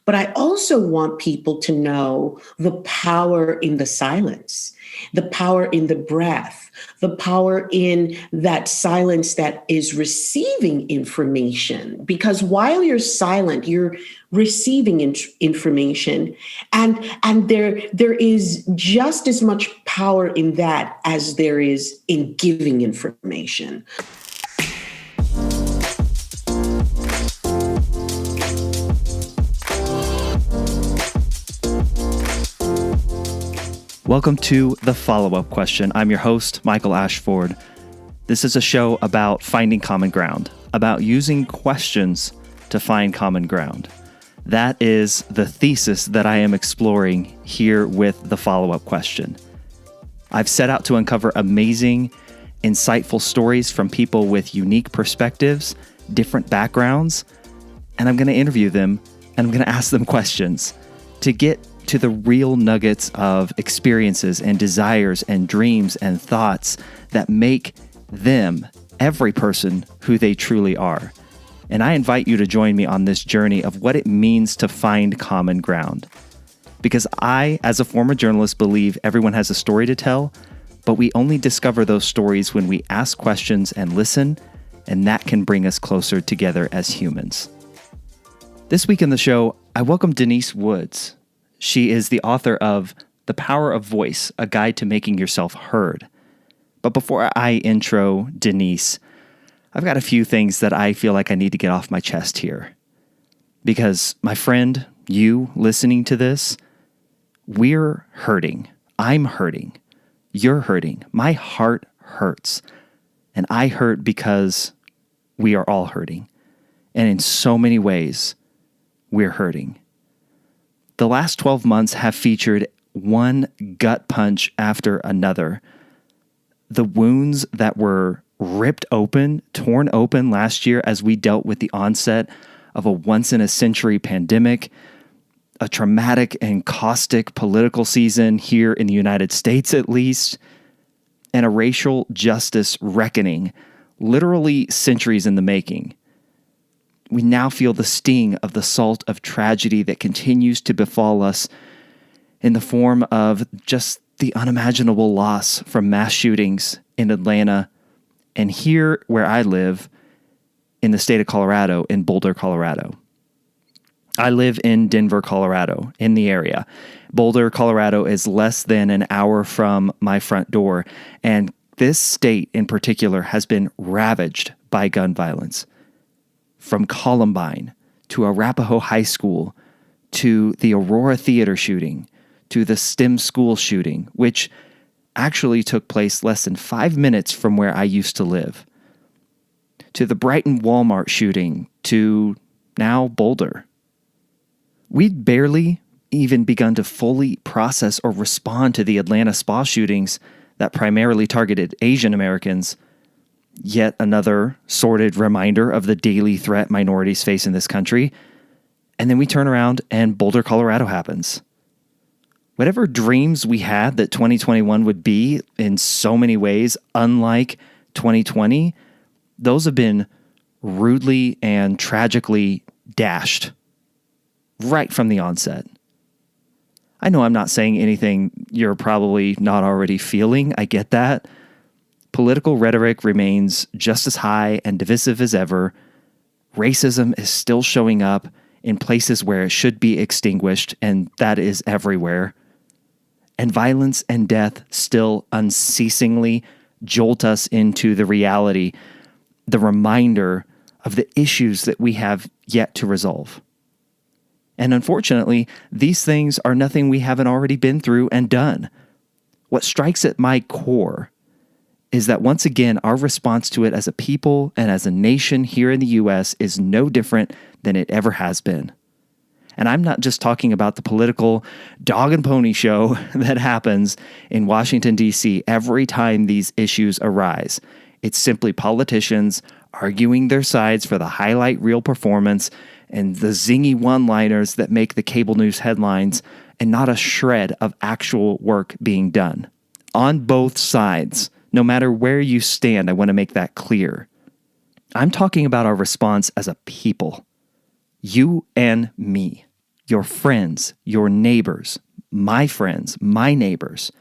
But I also want people to know the power in the silence, the power in the breath, the power in that silence that is receiving information. Because while you're silent, you're receiving information, and there is just as much power in that as there is in giving information. Welcome to The Follow-Up Question. I'm your host, Michael Ashford. This is a show about finding common ground, about using questions to find common ground. That is the thesis that I am exploring here with The Follow-Up Question. I've set out to uncover amazing, insightful stories from people with unique perspectives, different backgrounds, and I'm going to interview them and I'm going to ask them questions to get to the real nuggets of experiences and desires and dreams and thoughts that make them, every person, who they truly are. And I invite you to join me on this journey of what it means to find common ground. Because I, as a former journalist, believe everyone has a story to tell, but we only discover those stories when we ask questions and listen, and that can bring us closer together as humans. This week in the show, I welcome Denise Woods. She is the author of The Power of Voice, a guide to making yourself heard. But before I intro Denise, I've got a few things that I feel like I need to get off my chest here. Because, my friend, you listening to this, we're hurting. I'm hurting. You're hurting. My heart hurts. And I hurt because we are all hurting. And in so many ways, we're hurting. The last 12 months have featured one gut punch after another. The wounds that were ripped open, torn open last year as we dealt with the onset of a once-in-a-century pandemic, a traumatic and caustic political season here in the United States at least, and a racial justice reckoning, literally centuries in the making. We now feel the sting of the salt of tragedy that continues to befall us in the form of just the unimaginable loss from mass shootings in Atlanta and here where I live in the state of Colorado, in Boulder, Colorado. I live in Denver, Colorado, in the area. Boulder, Colorado is less than an hour from my front door, and this state in particular has been ravaged by gun violence. From Columbine to Arapahoe High School to the Aurora Theater shooting to the STEM school shooting, which actually took place less than 5 minutes from where I used to live, to the Brighton Walmart shooting, to now Boulder. We'd barely even begun to fully process or respond to the Atlanta spa shootings that primarily targeted Asian Americans. Yet another sordid reminder of the daily threat minorities face in this country. And then we turn around and Boulder, Colorado happens. Whatever dreams we had that 2021 would be in so many ways, unlike 2020, those have been rudely and tragically dashed right from the onset. I know I'm not saying anything you're probably not already feeling. I get that. Political rhetoric remains just as high and divisive as ever. Racism is still showing up in places where it should be extinguished, and that is everywhere. And violence and death still unceasingly jolt us into the reality, the reminder of the issues that we have yet to resolve. And unfortunately, these things are nothing we haven't already been through and done. What strikes at my core is that once again, our response to it as a people and as a nation here in the U.S. is no different than it ever has been. And I'm not just talking about the political dog and pony show that happens in Washington, D.C. every time these issues arise. It's simply politicians arguing their sides for the highlight reel performance and the zingy one-liners that make the cable news headlines, and not a shred of actual work being done. On both sides. No matter where you stand, I want to make that clear. I'm talking about our response as a people. You and me. your friends, your neighbors, my friends, my neighbors,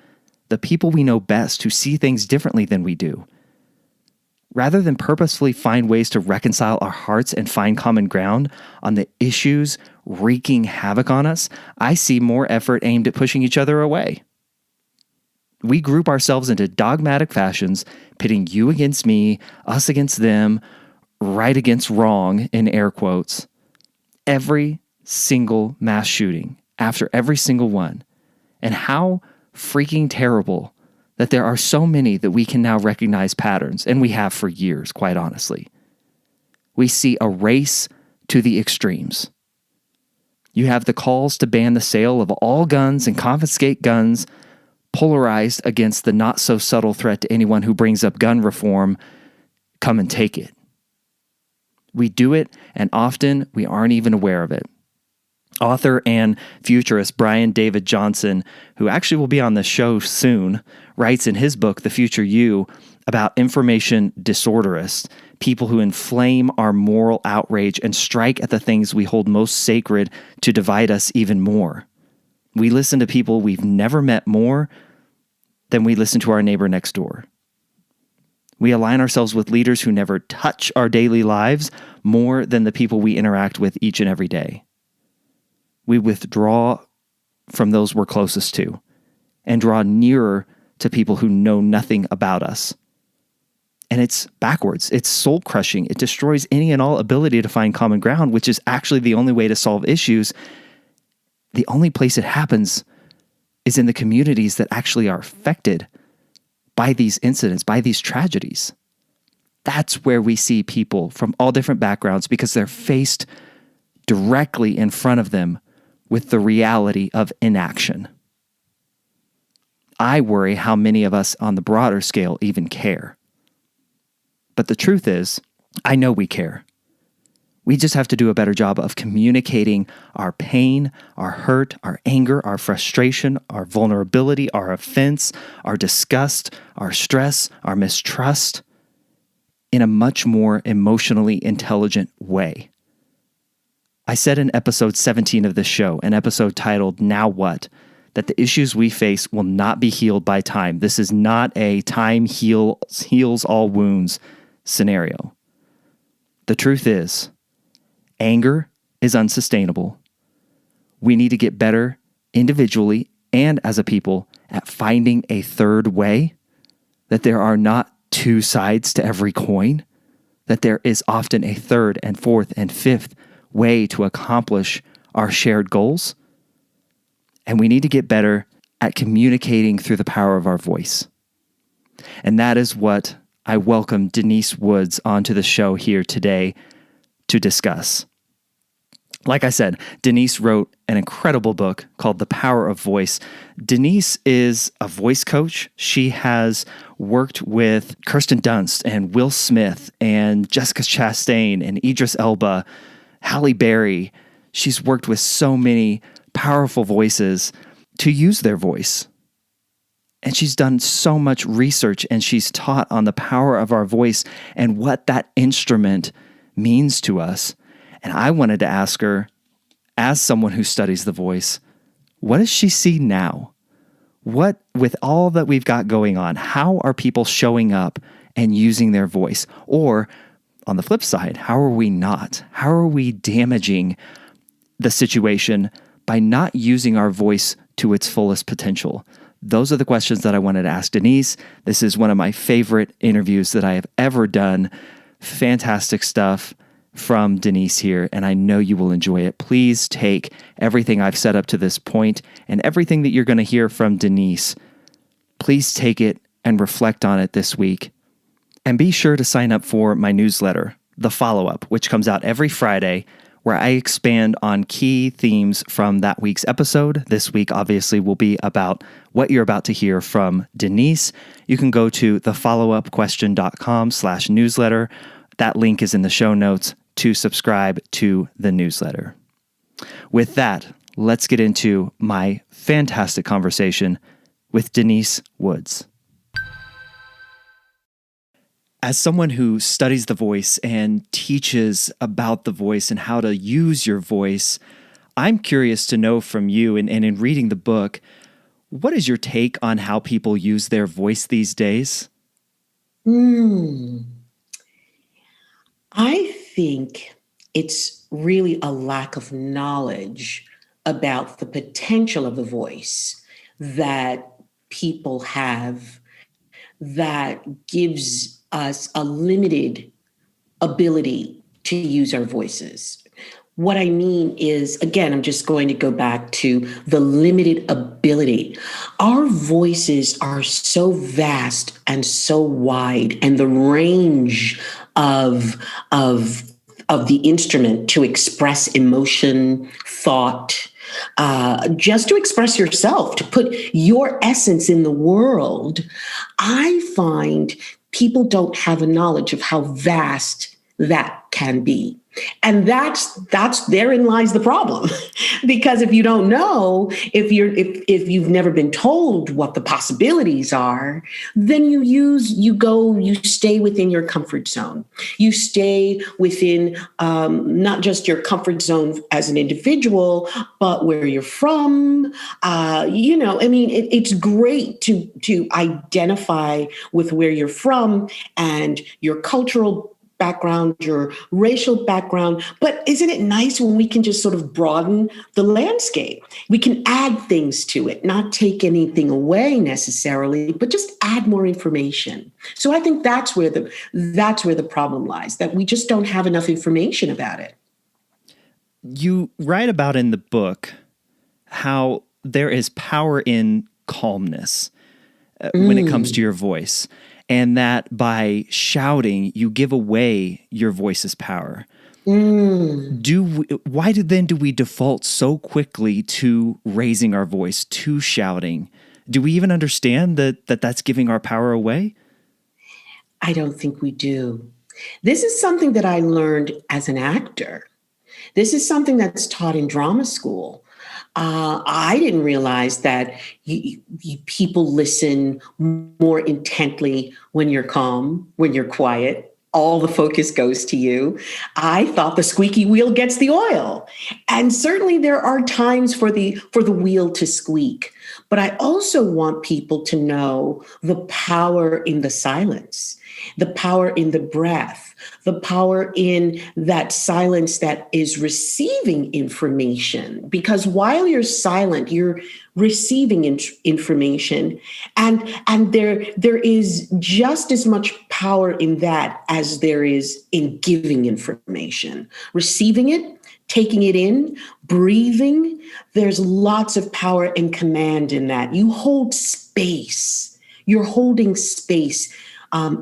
the people we know best who see things differently than we do. Rather than purposefully find ways to reconcile our hearts and find common ground on the issues wreaking havoc on us, I see more effort aimed at pushing each other away. We group ourselves into dogmatic fashions, pitting you against me, us against them, right against wrong, in air quotes. Every single mass shooting, after every single one. And how freaking terrible that there are so many that we can now recognize patterns, and we have for years, quite honestly. We see a race to the extremes. You have the calls to ban the sale of all guns and confiscate guns, polarized against the not-so-subtle threat to anyone who brings up gun reform. Come and take it. We do it, and often we aren't even aware of it. Author and futurist Brian David Johnson, who actually will be on the show soon, writes in his book, The Future You, about information disorderists, people who inflame our moral outrage and strike at the things we hold most sacred to divide us even more. We listen to people we've never met more than we listen to our neighbor next door. We align ourselves with leaders who never touch our daily lives more than the people we interact with each and every day. We withdraw from those we're closest to and draw nearer to people who know nothing about us. And it's backwards. It's soul-crushing. It destroys any and all ability to find common ground, which is actually the only way to solve issues. The only place it happens is in the communities that actually are affected by these incidents, by these tragedies. That's where we see people from all different backgrounds, because they're faced directly in front of them with the reality of inaction. I worry how many of us on the broader scale even care. But the truth is, I know we care. We just have to do a better job of communicating our pain, our hurt, our anger, our frustration, our vulnerability, our offense, our disgust, our stress, our mistrust in a much more emotionally intelligent way. I said in episode 17 of this show, an episode titled Now What?, that the issues we face will not be healed by time. This is not a time heals all wounds scenario. The truth is, anger is unsustainable. We need to get better individually and as a people at finding a third way, that there are not two sides to every coin, that there is often a third and fourth and fifth way to accomplish our shared goals. And we need to get better at communicating through the power of our voice. And that is what I welcome Denise Woods onto the show here today to discuss. Like I said, Denise wrote an incredible book called The Power of Voice. Denise is a voice coach. She has worked with Kirsten Dunst and Will Smith and Jessica Chastain and Idris Elba, Halle Berry. She's worked with so many powerful voices to use their voice. And she's done so much research, and she's taught on the power of our voice and what that instrument means to us. And I wanted to ask her, as someone who studies the voice, what does she see now? What, with all that we've got going on, how are people showing up and using their voice? Or on the flip side, how are we not? How are we damaging the situation by not using our voice to its fullest potential? Those are the questions that I wanted to ask Denise. This is one of my favorite interviews that I have ever done. Fantastic stuff from Denise here, and I know you will enjoy it. Please take everything I've set up to this point and everything that you're going to hear from Denise. Please take it and reflect on it this week. And be sure to sign up for my newsletter, The Follow-Up, which comes out every Friday, where I expand on key themes from that week's episode. This week, obviously, will be about what you're about to hear from Denise. You can go to thefollowupquestion.com/newsletter. That link is in the show notes to subscribe to the newsletter. With that, let's get into my fantastic conversation with Denise Woods. As someone who studies the voice and teaches about the voice and how to use your voice, I'm curious to know from you, and in reading the book, what is your take on how people use their voice these days? Mm, I think it's really a lack of knowledge about the potential of the voice that people have that gives us a limited ability to use our voices. What I mean is, again, I'm just going to go back to the limited ability. Our voices are so vast and so wide, and the range of, of, of the instrument to express emotion, thought, just to express yourself, to put your essence in the world. I find people don't have a knowledge of how vast that can be. And that's therein lies the problem. Because if you don't know, if you've never been told what the possibilities are, then you stay within your comfort zone. You stay within not just your comfort zone as an individual, but where you're from. It's great to identify with where you're from and your cultural background, your racial background. But isn't it nice when we can just sort of broaden the landscape? We can add things to it, not take anything away necessarily, but just add more information. So I think that's where the problem lies, that we just don't have enough information about it. You write about in the book how there is power in calmness when it comes to your voice, and that by shouting, you give away your voice's power. Why do we default so quickly to raising our voice, to shouting? Do we even understand that that's giving our power away? I don't think we do. This is something that I learned as an actor. This is something that's taught in drama school. I didn't realize that people listen more intently when you're calm, when you're quiet. All the focus goes to you. I thought the squeaky wheel gets the oil. And certainly there are times for the wheel to squeak. But I also want people to know the power in the silence, the power in the breath, the power in that silence that is receiving information. Because while you're silent, you're receiving information. And there is just as much power in that as there is in giving information. Receiving it, taking it in, breathing, there's lots of power and command in that. You hold space. You're holding space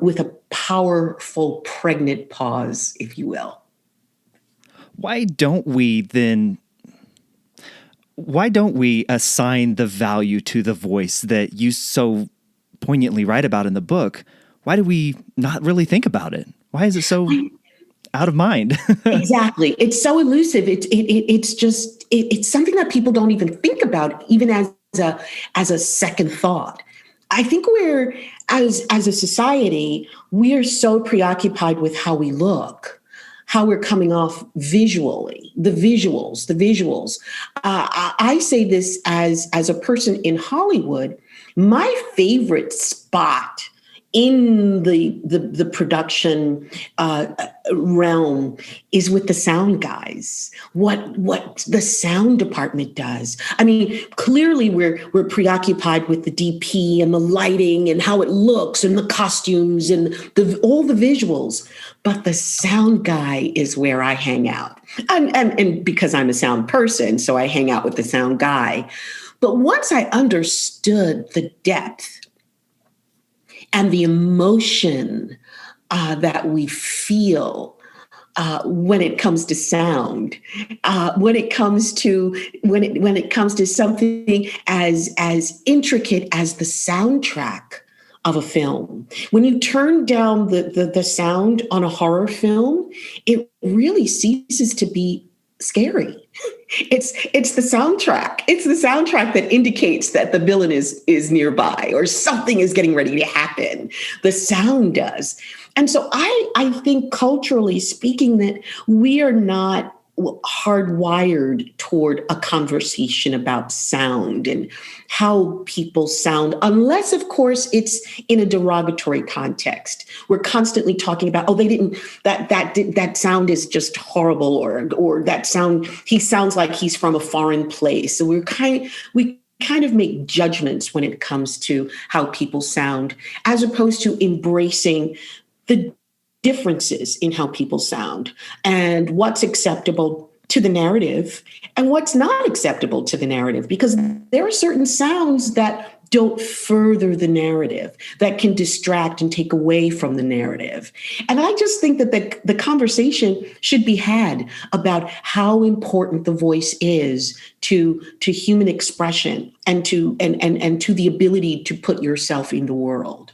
with a powerful, pregnant pause, if you will. Why don't we assign the value to the voice that you so poignantly write about in the book? Why do we not really think about it? Why is it so out of mind? Exactly. It's so elusive. It's something that people don't even think about, even as a second thought. I think as a society, we are so preoccupied with how we look, how we're coming off visually, the visuals. I say this as a person in Hollywood. My favorite spot in the production realm is with the sound guys. What the sound department does. I mean, clearly we're preoccupied with the DP and the lighting and how it looks and the costumes and all the visuals. But the sound guy is where I hang out. And because I'm a sound person, so I hang out with the sound guy. But once I understood the depth and the emotion that we feel when it comes to sound, when it comes to something as intricate as the soundtrack of a film. When you turn down the sound on a horror film, it really ceases to be scary. It's the soundtrack. It's the soundtrack that indicates that the villain is nearby or something is getting ready to happen. The sound does. And so I think culturally speaking that we are not hardwired toward a conversation about sound and how people sound, unless, of course, it's in a derogatory context. We're constantly talking about, oh, they didn't, that sound is just horrible, or that sound, he sounds like he's from a foreign place. So we kind of make judgments when it comes to how people sound, as opposed to embracing the differences in how people sound and what's acceptable to the narrative and what's not acceptable to the narrative, because there are certain sounds that don't further the narrative, that can distract and take away from the narrative. And I just think that the conversation should be had about how important the voice is to human expression and to the ability to put yourself in the world.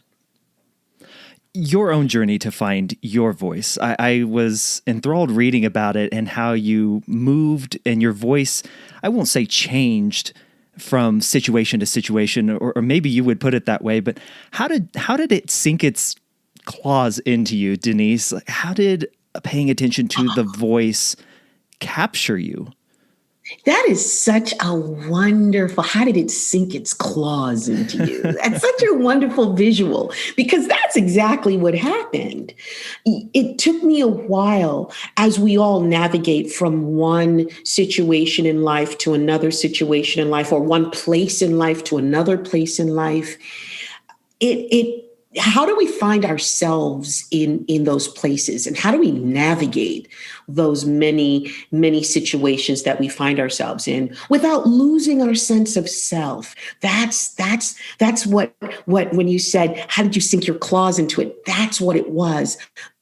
Your own journey to find your voice. I was enthralled reading about it and how you moved and your voice, I won't say changed from situation to situation, or maybe you would put it that way, but how did it sink its claws into you, Denise? How did paying attention to the voice capture you? That is such a wonderful, how did it sink its claws into you? That's such a wonderful visual, because that's exactly what happened. It took me a while, as we all navigate from one situation in life to another situation in life, or one place in life to another place in life. How do we find ourselves in those places, and how do we navigate those many, many situations that we find ourselves in without losing our sense of self? That's what when you said, how did you sink your claws into it? That's what it was.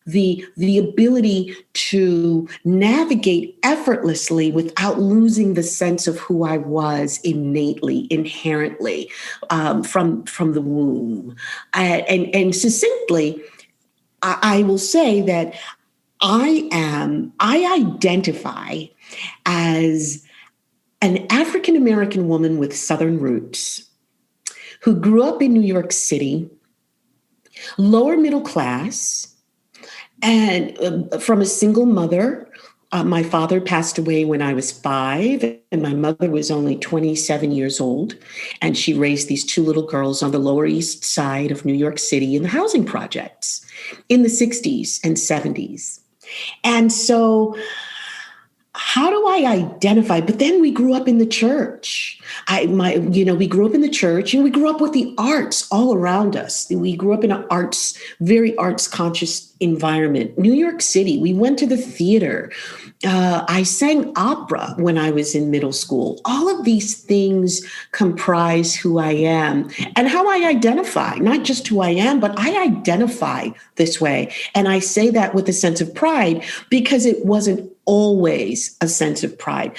The ability to navigate effortlessly without losing the sense of who I was innately, inherently, from the womb. And succinctly, I will say that I identify as an African American woman with Southern roots who grew up in New York City, lower middle class, and from a single mother. My father passed away when I was 5, and my mother was only 27 years old. And she raised these 2 little girls on the Lower East Side of New York City in the housing projects in the 60s and 70s. And so how do I identify? But then we grew up in the church. We grew up in the church, and we grew up with the arts all around us. We grew up in an very arts conscious environment. New York City, we went to the theater. I sang opera when I was in middle school. All of these things comprise who I am and how I identify, not just who I am, but I identify this way. And I say that with a sense of pride, because it wasn't always a sense of pride.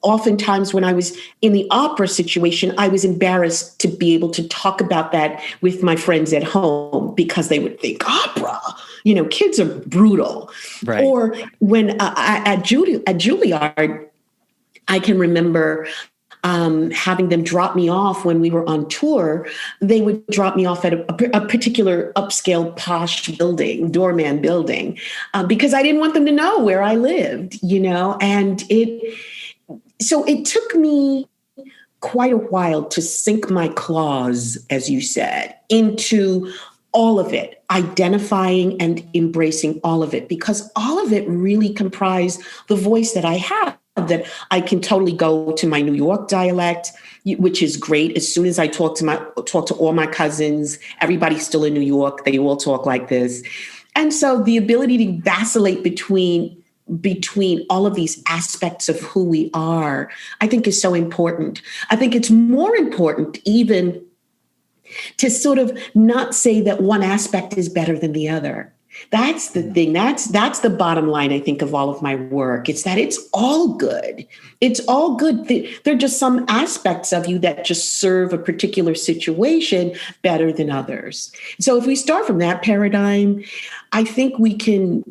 Oftentimes when I was in the opera situation, I was embarrassed to be able to talk about that with my friends at home, because they would think, opera, kids are brutal. Right. Or when at Juilliard, I can remember having them drop me off when we were on tour. They would drop me off at a particular upscale posh building, doorman building, because I didn't want them to know where I lived, and so it took me quite a while to sink my claws, as you said, into all of it, identifying and embracing all of it, because all of it really comprise the voice that I have, that I can totally go to my New York dialect, which is great. As soon as I talk to all my cousins, everybody's still in New York, they all talk like this. And so the ability to vacillate between all of these aspects of who we are, I think is so important. I think it's more important even to sort of not say that one aspect is better than the other. That's the thing. That's the bottom line, I think, of all of my work. It's that it's all good. It's all good. There are just some aspects of you that just serve a particular situation better than others. So if we start from that paradigm, I think we can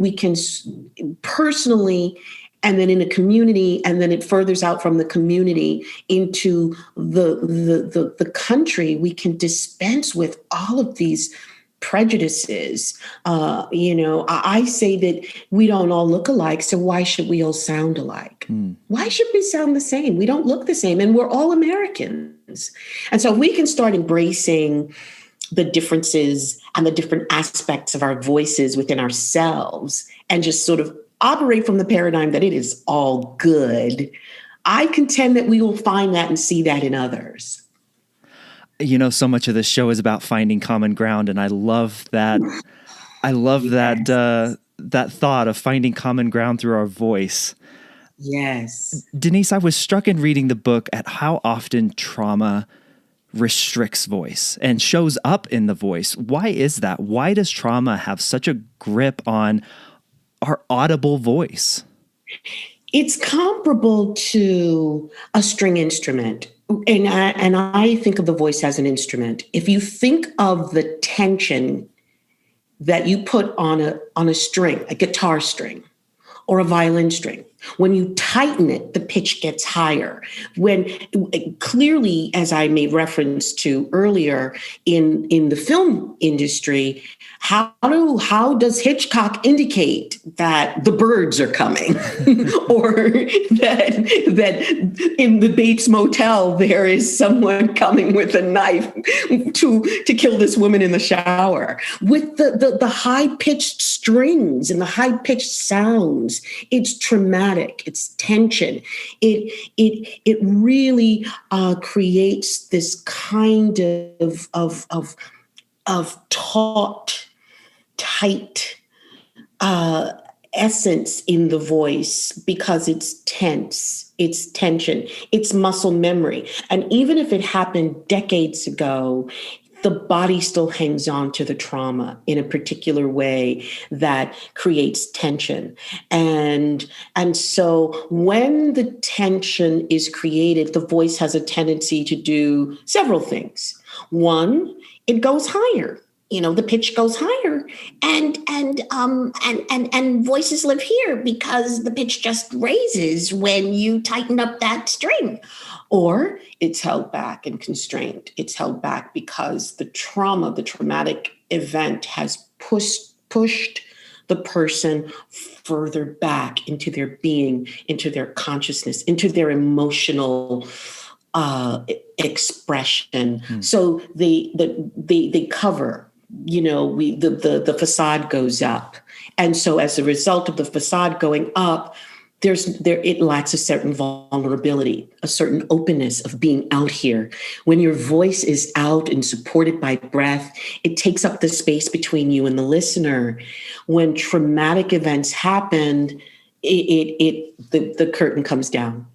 personally, and then in a community, and then it furthers out from the community into the country, we can dispense with all of these prejudices. I say that we don't all look alike, so why should we all sound alike? Why should we sound the same? We don't look the same, and we're all Americans. And so we can start embracing the differences and the different aspects of our voices within ourselves and just sort of operate from the paradigm that it is all good. I contend that we will find that and see that in others. So much of this show is about finding common ground, and I love that. I love that thought of finding common ground through our voice. Yes. Denise, I was struck in reading the book at how often trauma restricts voice and shows up in the voice. Why is that? Why does trauma have such a grip on our audible voice? It's comparable to a string instrument. And I think of the voice as an instrument. If you think of the tension that you put on a string, a guitar string or a violin string, when you tighten it, the pitch gets higher. When clearly, as I made reference to earlier in the film industry, how does Hitchcock indicate that the birds are coming, or that in the Bates Motel there is someone coming with a knife to kill this woman in the shower? With the high pitched strings and the high pitched sounds, it's traumatic. It's tension. It really creates this kind of taut, tight essence in the voice because it's tense, it's tension, it's muscle memory. And even if it happened decades ago, the body still hangs on to the trauma in a particular way that creates tension. And so when the tension is created, the voice has a tendency to do several things. One, it goes higher. The pitch goes higher, and voices live here because the pitch just raises when you tighten up that string. Or it's held back and constrained. It's held back because the traumatic event has pushed the person further back into their being, into their consciousness, into their emotional expression. So they cover. The facade goes up. And so as a result of the facade going up, it lacks a certain vulnerability, a certain openness of being out here. When your voice is out and supported by breath, it takes up the space between you and the listener. When traumatic events happen, the curtain comes down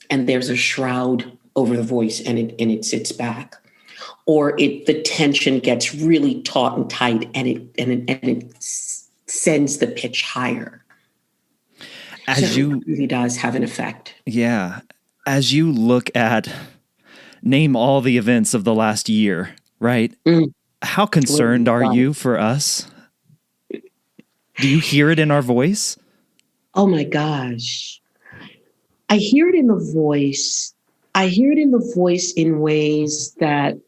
and there's a shroud over the voice and it sits back. Or the tension gets really taut and tight, and it sends the pitch higher. It really does have an effect. Yeah. As you look at, name all the events of the last year, right? How concerned are you for us? Do you hear it in our voice? Oh my gosh. I hear it in the voice. I hear it in the voice in ways that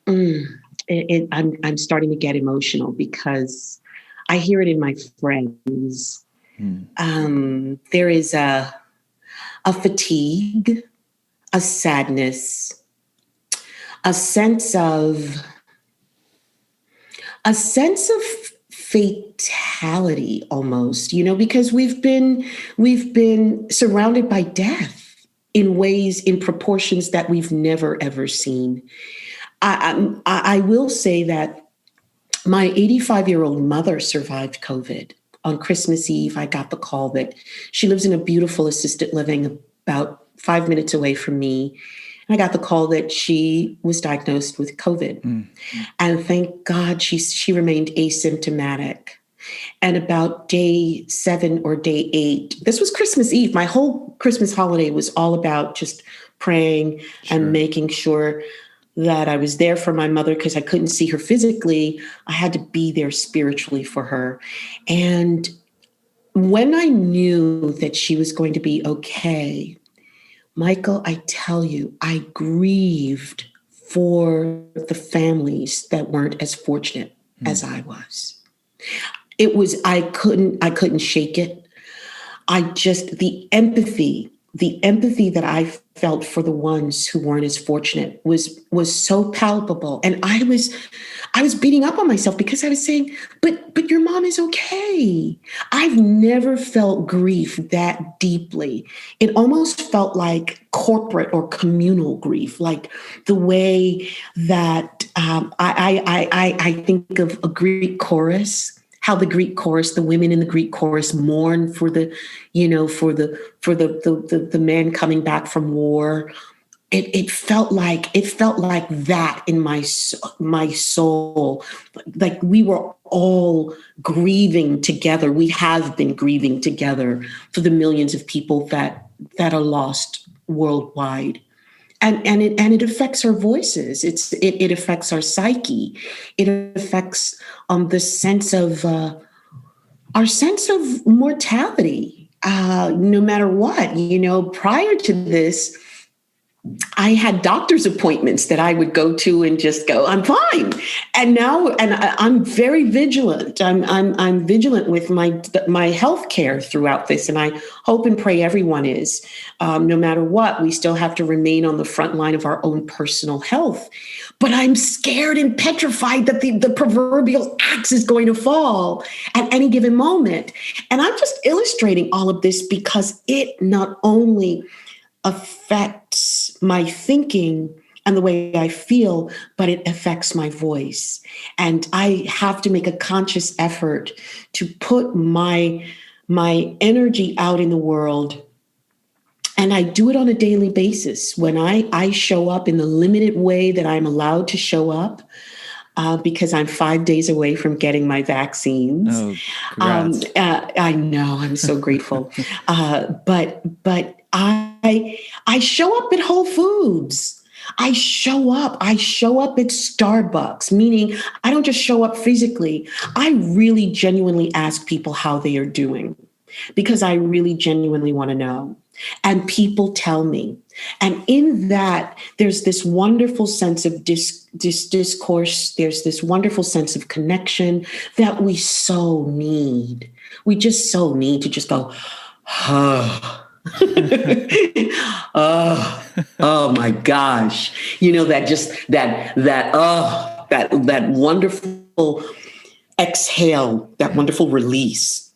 I'm starting to get emotional because I hear it in my friends. There is a fatigue, a sadness, a sense of fatality almost, because we've been surrounded by death in ways, in proportions that we've never ever seen. I will say that my 85-year-old mother survived COVID. On Christmas Eve, I got the call that she lives in a beautiful assisted living about 5 minutes away from me. And I got the call that she was diagnosed with COVID. And thank God she remained asymptomatic. And about day 7 or day 8, this was Christmas Eve. My whole Christmas holiday was all about just praying and making sure that I was there for my mother because I couldn't see her physically. I had to be there spiritually for her. And when I knew that she was going to be okay, Michael, I tell you, I grieved for the families that weren't as fortunate. as I was. It was, I couldn't shake it. The empathy that I felt for the ones who weren't as fortunate was so palpable. And I was beating up on myself because I was saying, but your mom is okay. I've never felt grief that deeply. It almost felt like corporate or communal grief, like the way that I think of a Greek chorus, how the Greek chorus, the women in the Greek chorus mourn for the man coming back from war. It felt like that in my soul, like we were all grieving together. We have been grieving together for the millions of people that are lost worldwide. And it affects our voices. It affects our psyche. It affects the sense of our sense of mortality. No matter what, prior to this, I had doctor's appointments that I would go to and just go, I'm fine. And now, I'm very vigilant. I'm vigilant with my health care throughout this. And I hope and pray everyone is. No matter what, we still have to remain on the front line of our own personal health. But I'm scared and petrified that the proverbial axe is going to fall at any given moment. And I'm just illustrating all of this because it not only affects my thinking and the way I feel, but it affects my voice. And I have to make a conscious effort to put my energy out in the world. And I do it on a daily basis when I show up in the limited way that I'm allowed to show up. Because I'm 5 days away from getting my vaccines. Oh, congrats. I know, I'm so grateful. But I show up at Whole Foods. I show up at Starbucks, meaning I don't just show up physically. I really genuinely ask people how they are doing because I really genuinely want to know. And people tell me. And in that, there's this wonderful sense of discourse. There's this wonderful sense of connection that we so need. We just so need to just go, oh, oh my gosh. That wonderful exhale, that wonderful release.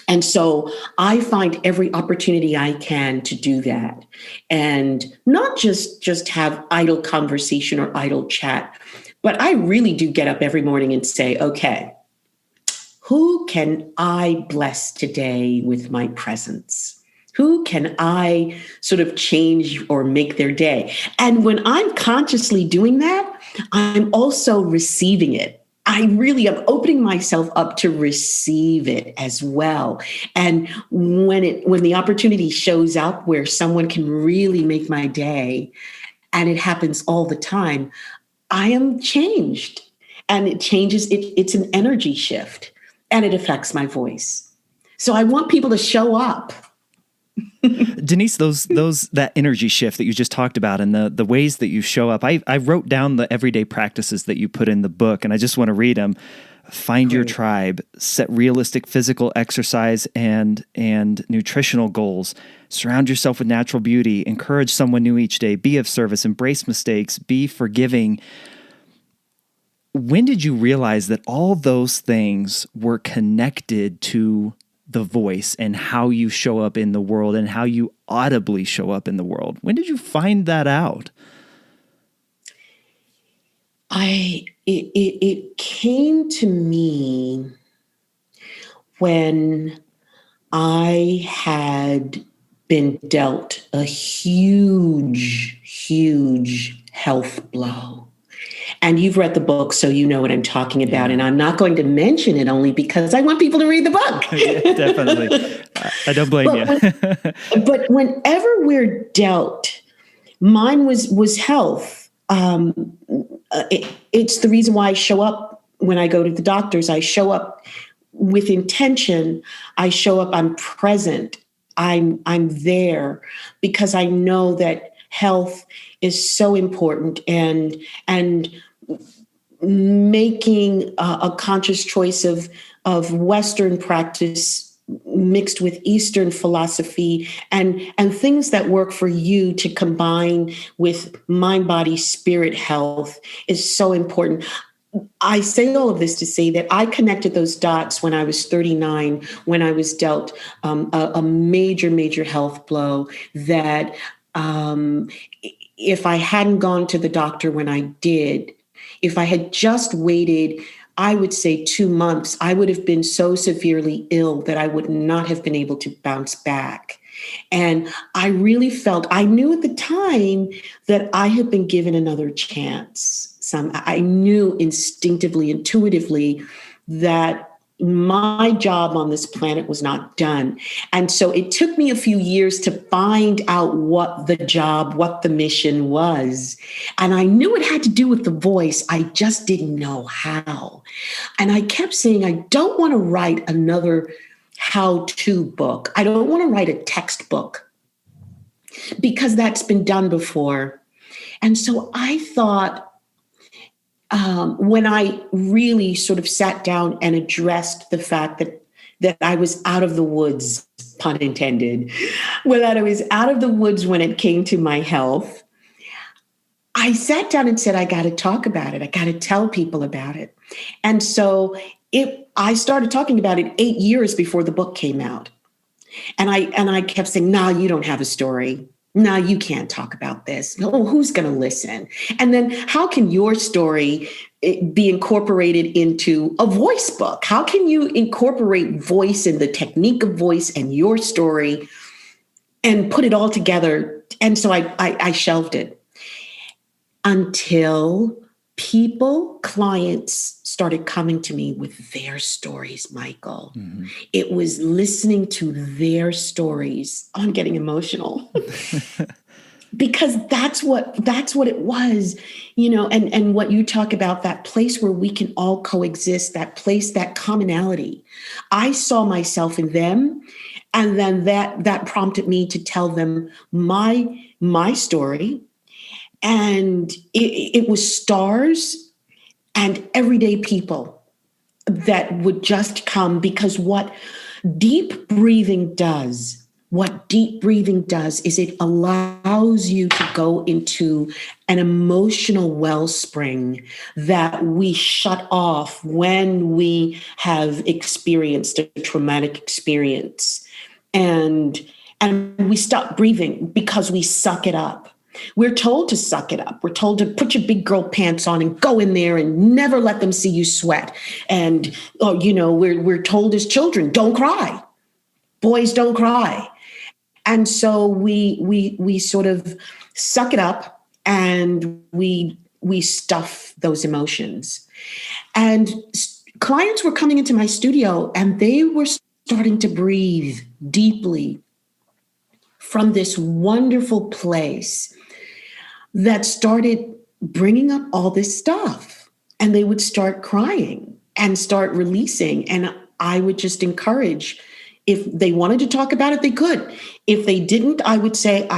And so I find every opportunity I can to do that and not just have idle conversation or idle chat, but I really do get up every morning and say, okay, who can I bless today with my presence? Who can I sort of change or make their day? And when I'm consciously doing that, I'm also receiving it. I really am opening myself up to receive it as well. And when the opportunity shows up where someone can really make my day, and it happens all the time, I am changed. And it changes, it's an energy shift, and it affects my voice. So I want people to show up. Denise, that energy shift that you just talked about and the ways that you show up, I wrote down the everyday practices that you put in the book, and I just want to read them. Find your tribe, set realistic physical exercise and nutritional goals, surround yourself with natural beauty, encourage someone new each day, be of service, embrace mistakes, be forgiving. When did you realize that all those things were connected to the voice and how you show up in the world and how you audibly show up in the world? When did you find that out? It came to me when I had been dealt a huge health blow. And you've read the book, so you know what I'm talking about. And I'm not going to mention it only because I want people to read the book. Yeah, definitely. I don't blame you. But whenever we're dealt, mine was health. It's the reason why I show up when I go to the doctors. I show up with intention. I show up, I'm present. I'm there because I know that health is so important, and making a conscious choice of Western practice mixed with Eastern philosophy and things that work for you to combine with mind, body, spirit health is so important. I say all of this to say that I connected those dots when I was 39, when I was dealt a major, major health blow that if I hadn't gone to the doctor when I did, if I had just waited, I would say 2 months, I would have been so severely ill that I would not have been able to bounce back. And I really felt, I knew at the time that I had been given another chance. I knew instinctively, intuitively that my job on this planet was not done. And so it took me a few years to find out what the job, what the mission was. And I knew it had to do with the voice. I just didn't know how. And I kept saying, I don't want to write another how-to book. I don't want to write a textbook because that's been done before. And so I thought, when I really sort of sat down and addressed the fact that I was out of the woods, pun intended, that I was out of the woods when it came to my health, I sat down and said, I got to talk about it. I got to tell people about it. And so I started talking about it 8 years before the book came out. And I kept saying, no, you don't have a story. No, you can't talk about this. No, who's going to listen? And then how can your story be incorporated into a voice book? How can you incorporate voice and the technique of voice and your story and put it all together? And so I shelved it until clients started coming to me with their stories, Michael. Mm-hmm. It was listening to their stories. Oh, I'm getting emotional because that's what it was, and what you talk about, that place where we can all coexist, that place, that commonality. I saw myself in them. And then that prompted me to tell them my story. And it was stars and everyday people that would just come, because what deep breathing does is it allows you to go into an emotional wellspring that we shut off when we have experienced a traumatic experience. And we stop breathing because we suck it up. We're told to suck it up. We're told to put your big girl pants on and go in there and never let them see you sweat. And, we're told as children, don't cry. Boys don't cry. And so we sort of suck it up and we stuff those emotions. And clients were coming into my studio and they were starting to breathe deeply from this wonderful place that started bringing up all this stuff. And they would start crying and start releasing. And I would just encourage, if they wanted to talk about it, they could. If they didn't, I would say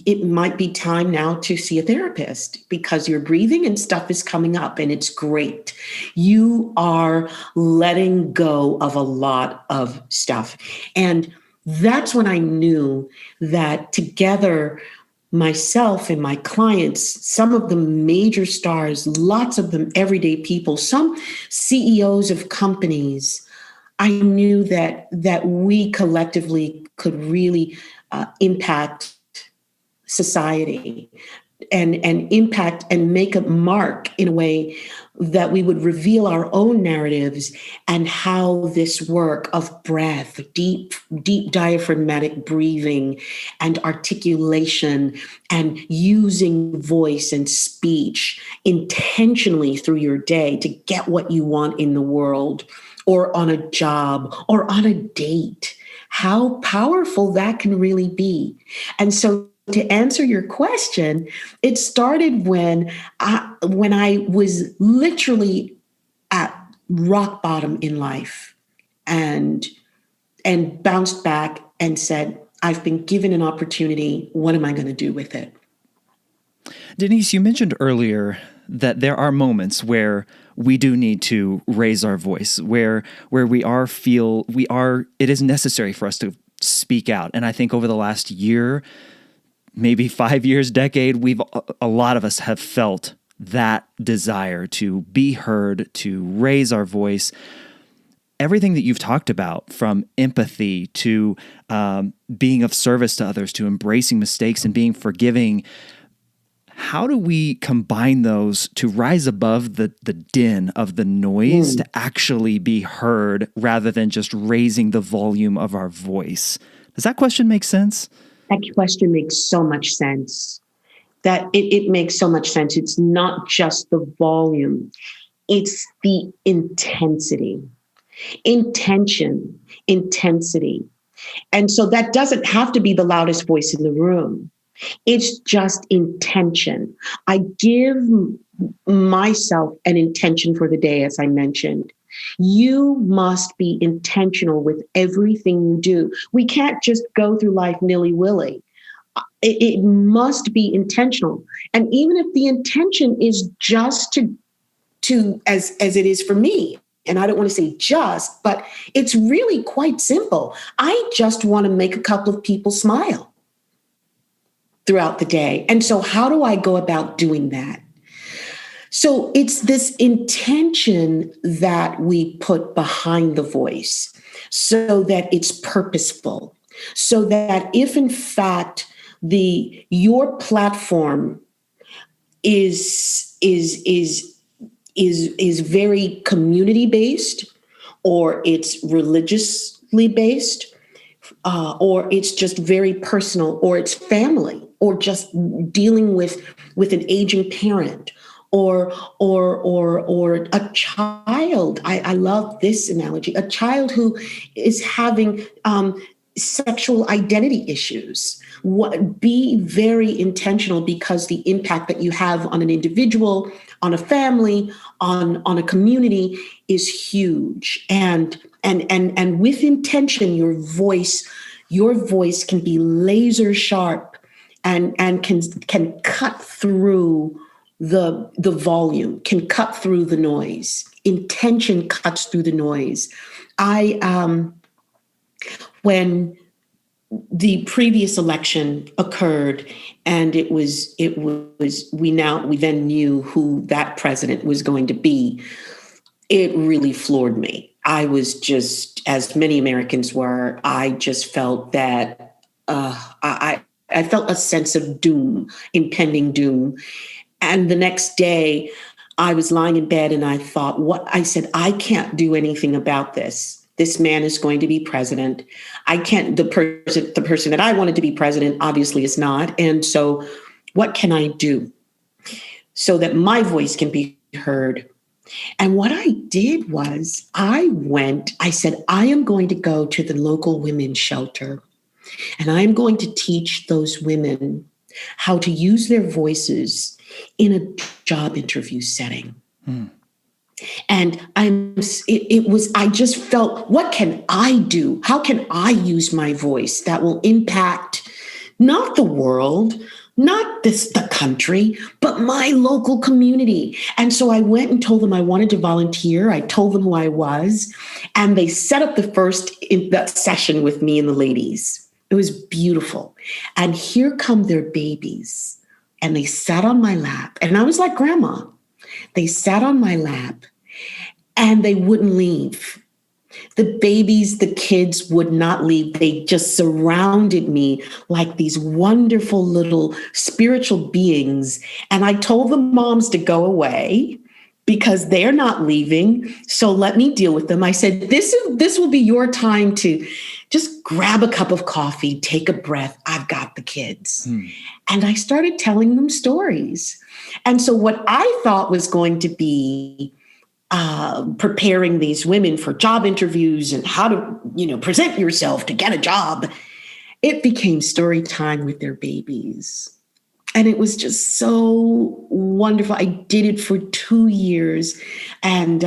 it might be time now to see a therapist, because your breathing and stuff is coming up and it's great. You are letting go of a lot of stuff. And that's when I knew that together, myself and my clients, some of them major stars, lots of them everyday people, some CEOs of companies, I knew that we collectively could really impact society and impact and make a mark in a way that we would reveal our own narratives and how this work of breath, deep diaphragmatic breathing and articulation and using voice and speech intentionally through your day to get what you want in the world or on a job or on a date, how powerful that can really be. And so to answer your question, it started when I was literally at rock bottom in life and bounced back and said, I've been given an opportunity. What am I going to do with it? Denise, you mentioned earlier that there are moments where we do need to raise our voice where it is necessary for us to speak out. And I think over the last year, maybe 5 years, decade, a lot of us have felt that desire to be heard, to raise our voice. Everything that you've talked about, from empathy to being of service to others, to embracing mistakes and being forgiving, how do we combine those to rise above the din of the noise to actually be heard rather than just raising the volume of our voice? Does that question make sense? That question makes so much sense. That it makes so much sense. It's not just the volume, it's the intensity. Intensity. And so that doesn't have to be the loudest voice in the room. It's just intention. I give myself an intention for the day, as I mentioned. You must be intentional with everything you do. We can't just go through life nilly-willy. It must be intentional. And even if the intention is just to as it is for me, and I don't want to say just, but it's really quite simple. I just want to make a couple of people smile throughout the day. And so how do I go about doing that? So it's this intention that we put behind the voice so that it's purposeful, so that if in fact your platform is very community based, or it's religiously based, or it's just very personal, or it's family, or just dealing with an aging parent, or a child. I love this analogy. A child who is having sexual identity issues. Be very intentional, because the impact that you have on an individual, on a family, on a community is huge. And with intention, your voice can be laser sharp and can cut through the volume, can cut through the noise. Intention cuts through the noise. When the previous election occurred, and we then knew who that president was going to be, it really floored me. I was just, as many Americans were, I just felt that I felt a sense of doom, impending doom. And the next day I was lying in bed and I said, I can't do anything about this. This man is going to be president. I can't, the person that I wanted to be president obviously is not. And so what can I do so that my voice can be heard? And what I did was I said, I am going to go to the local women's shelter, and I'm going to teach those women how to use their voices in a job interview setting. And I just felt, what can I do? How can I use my voice that will impact not the world, not the country, but my local community? And so I went and told them I wanted to volunteer. I told them who I was, and they set up the first session with me and the ladies. It was beautiful. And here come their babies, and they sat on my lap, and I was like, Grandma. They sat on my lap and they wouldn't leave. The babies, the kids would not leave. They just surrounded me like these wonderful little spiritual beings. And I told the moms to go away because they're not leaving. So let me deal with them. I said, this will be your time to just grab a cup of coffee, take a breath. I've got the kids. And I started telling them stories. And so what I thought was going to be preparing these women for job interviews and how to, present yourself to get a job, it became story time with their babies. And it was just so wonderful. I did it for 2 years. And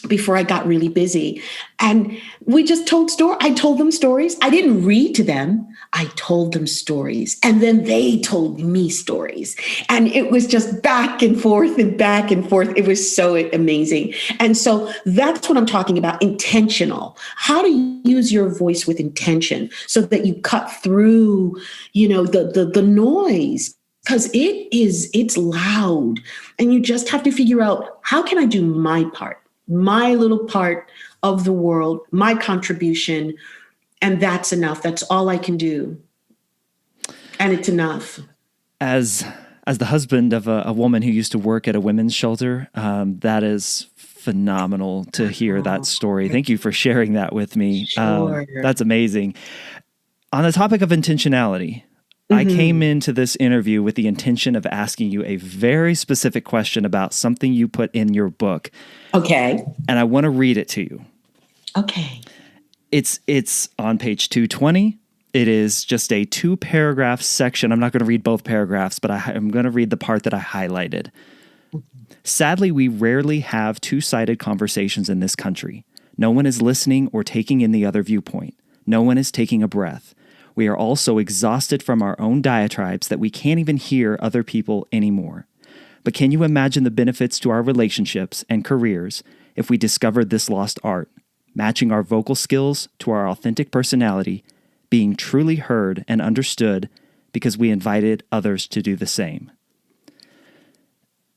before I got really busy. And we just told stories. I told them stories. I didn't read to them. I told them stories. And then they told me stories. And it was just back and forth and back and forth. It was so amazing. And so that's what I'm talking about, intentional. How to use your voice with intention so that you cut through, the noise. Because it's loud. And you just have to figure out, how can I do my part? My little part of the world, my contribution, and that's enough. That's all I can do. And it's enough. As the husband of a woman who used to work at a women's shelter, that is phenomenal to hear that story. Thank you for sharing that with me. Sure. That's amazing. On the topic of intentionality, I came into this interview with the intention of asking you a very specific question about something you put in your book. Okay. And I want to read it to you. Okay. It's on page 220. It is just a 2-paragraph section. I'm not going to read both paragraphs, but I'm going to read the part that I highlighted. Sadly, we rarely have two-sided conversations in this country. No one is listening or taking in the other viewpoint. No one is taking a breath. We are all so exhausted from our own diatribes that we can't even hear other people anymore. But can you imagine the benefits to our relationships and careers if we discovered this lost art, matching our vocal skills to our authentic personality, being truly heard and understood because we invited others to do the same?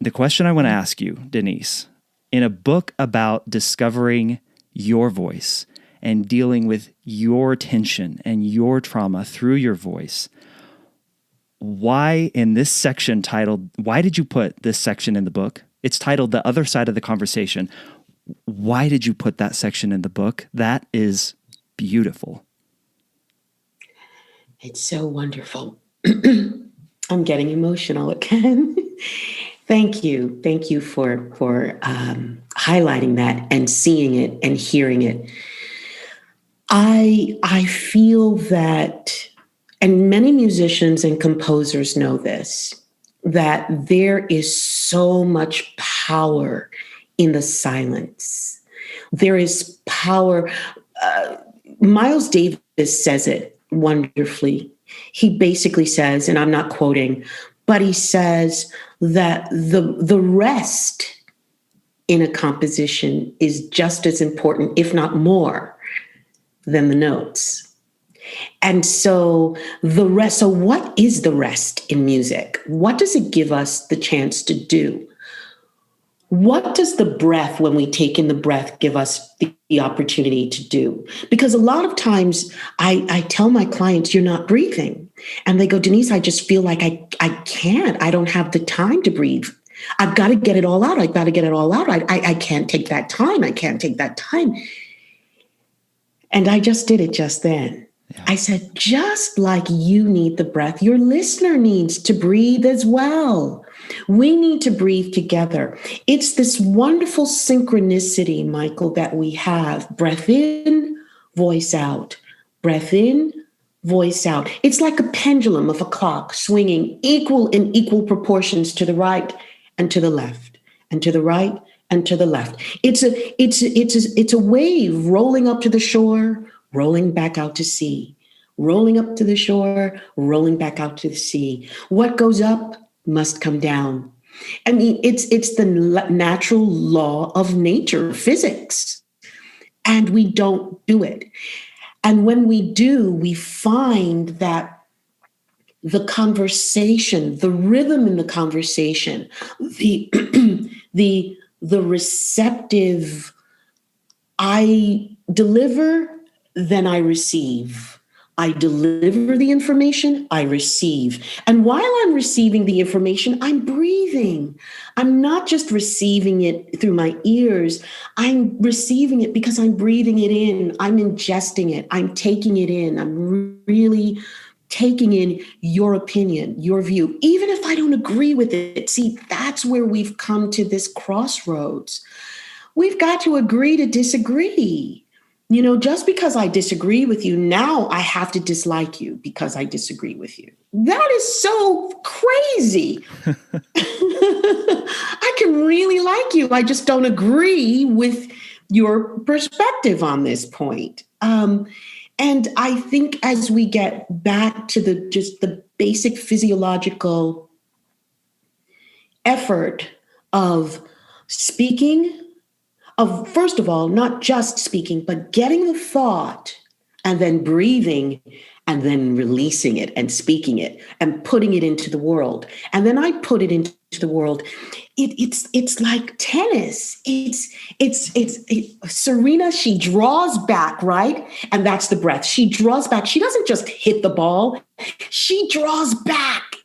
The question I want to ask you, Denise, in a book about discovering your voice and dealing with your tension and your trauma through your voice, why in this section titled, why did you put this section in the book? It's titled The Other Side of the Conversation. Why did you put that section in the book? That is beautiful. It's so wonderful. I'm getting emotional again. Thank you. Thank you for highlighting that and seeing it and hearing it. I feel that, and many musicians and composers know this, that there is so much power in the silence. There is power. Miles Davis says it wonderfully. He basically says, and I'm not quoting, but he says that the rest in a composition is just as important, if not more, than the notes. And so so what is the rest in music? What does it give us the chance to do? What does the breath, when we take in the breath, give us the opportunity to do? Because a lot of times I tell my clients, you're not breathing. And they go, Denise, I just feel like I can't. I don't have the time to breathe. I've got to get it all out. I've got to get it all out. I can't take that time. I can't take that time. And I just did it just then. Yeah. I said, just like you need the breath, your listener needs to breathe as well. We need to breathe together. It's this wonderful synchronicity, Michael, that we have. Breath in, voice out. Breath in, voice out. It's like a pendulum of a clock swinging in equal proportions to the right and to the left, and to the right and to the left. It's a wave rolling up to the shore, rolling back out to sea, rolling up to the shore, rolling back out to the sea. What goes up must come down. I mean, it's the natural law of nature, physics, and we don't do it. And when we do, we find that the conversation, the rhythm in the conversation, the receptive, I deliver, then I receive. I deliver the information, I receive. And while I'm receiving the information, I'm breathing. I'm not just receiving it through my ears. I'm receiving it because I'm breathing it in. I'm ingesting it. I'm taking it in. I'm really taking in your opinion, your view, even if I don't agree with it. See, that's where we've come to this crossroads. We've got to agree to disagree. You know, just because I disagree with you, now I have to dislike you because I disagree with you. That is so crazy. I can really like you. I just don't agree with your perspective on this point. And I think as we get back to the basic physiological effort of speaking, of first of all, not just speaking, but getting the thought and then breathing and then releasing it and speaking it and putting it into the world. And then I put it into the world. It's like tennis. Serena, she draws back, right? And that's the breath. She draws back. She doesn't just hit the ball. She draws back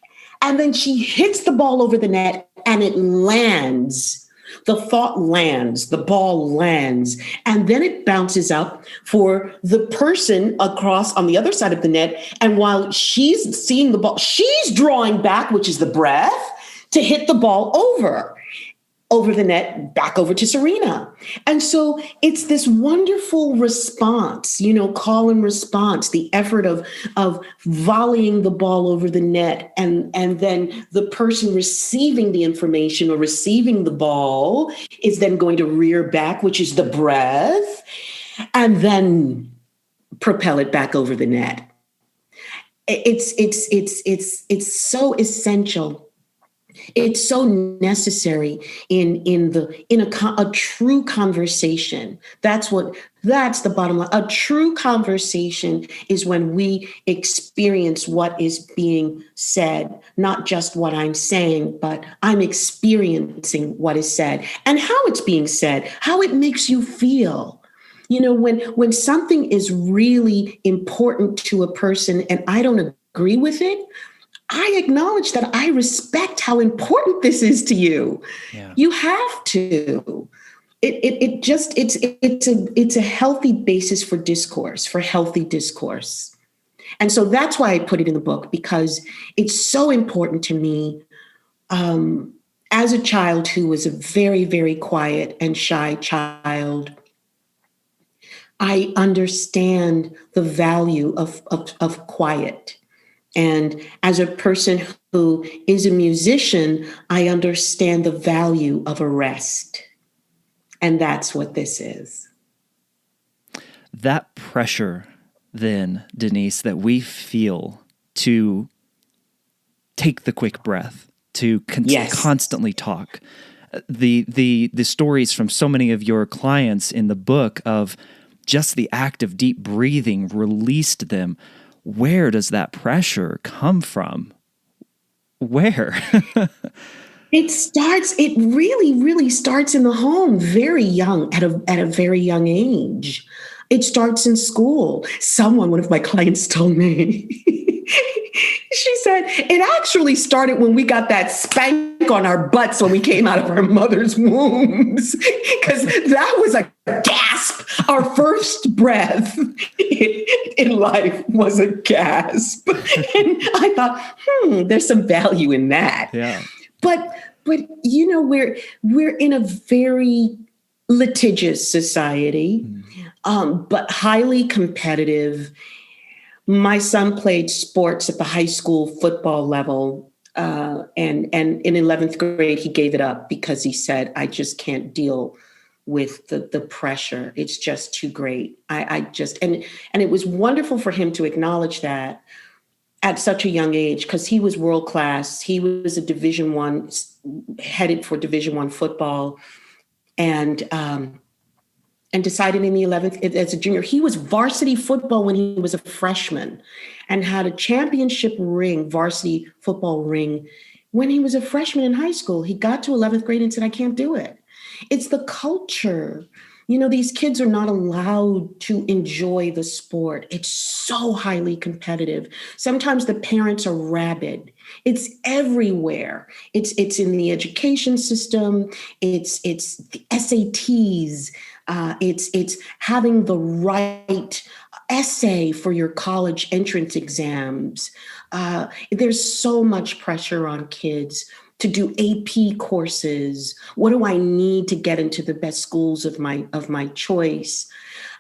and then she hits the ball over the net and it lands. The thought lands, the ball lands, and then it bounces up for the person across on the other side of the net. And while she's seeing the ball, she's drawing back, which is the breath, to hit the ball over the net, back over to Serena. And so it's this wonderful response, call and response, the effort of volleying the ball over the net and then the person receiving the information or receiving the ball is then going to rear back, which is the breath, and then propel it back over the net. It's so essential. It's so necessary in a true conversation. That's the bottom line. A true conversation is when we experience what is being said, not just what I'm saying, but I'm experiencing what is said and how it's being said, how it makes you feel. When something is really important to a person and I don't agree with it, I acknowledge that I respect how important this is to you. Yeah. You have to. It's a healthy basis for discourse, for healthy discourse. And so that's why I put it in the book, because it's so important to me. As a child who was a very, very quiet and shy child, I understand the value of quiet. And as a person who is a musician, I understand the value of a rest. And that's what this is. That pressure, then, Denise, that we feel to take the quick breath, to constantly talk. The stories from so many of your clients in the book of just the act of deep breathing released them. Where does that pressure come from? Where? It really, really starts in the home, very young, at a very young age. It starts in school. One of my clients told me, she said, it actually started when we got that spank on our butts when we came out of our mother's wombs, because that was a gasp. Our first breath in life was a gasp. And I thought, there's some value in that. Yeah. But we're in a very litigious society, but highly competitive. My son played sports at the high school football level, and in 11th grade, he gave it up because he said, I just can't deal with the pressure. It's just too great. And it was wonderful for him to acknowledge that at such a young age, because he was world class. He was a Division I, headed for Division I football, and decided in the 11th as a junior. He was varsity football when he was a freshman and had a championship ring, varsity football ring, when he was a freshman in high school. He got to 11th grade and said, I can't do it. It's the culture. These kids are not allowed to enjoy the sport. It's so highly competitive. Sometimes the parents are rabid. It's everywhere. It's in the education system. It's the SATs. It's having the right essay for your college entrance exams. There's so much pressure on kids to do AP courses. What do I need to get into the best schools of my choice?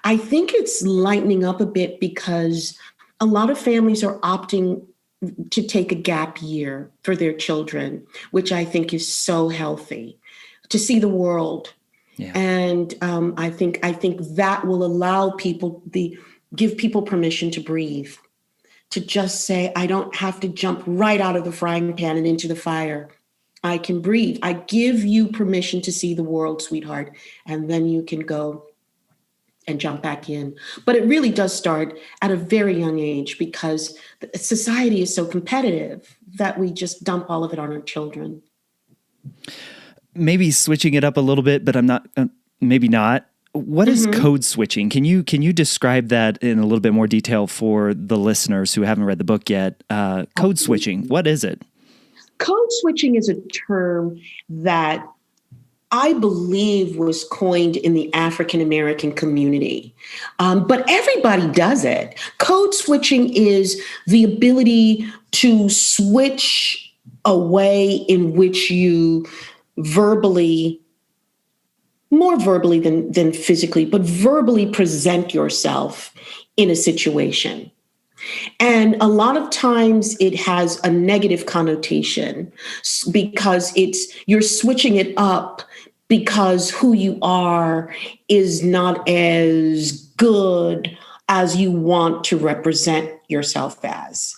I think it's lightening up a bit because a lot of families are opting to take a gap year for their children, which I think is so healthy, to see the world. Yeah. And I think that will allow people give people permission to breathe, to just say, I don't have to jump right out of the frying pan and into the fire. I can breathe. I give you permission to see the world, sweetheart. And then you can go and jump back in. But it really does start at a very young age, because society is so competitive that we just dump all of it on our children. Maybe switching it up a little bit, but I'm not, maybe not. What is code switching? Can you describe that in a little bit more detail for the listeners who haven't read the book yet? Code switching, what is it? Code switching is a term that I believe was coined in the African American community, but everybody does it. Code switching is the ability to switch a way in which you more verbally than physically, but verbally present yourself in a situation. And a lot of times it has a negative connotation because you're switching it up because who you are is not as good as you want to represent yourself as.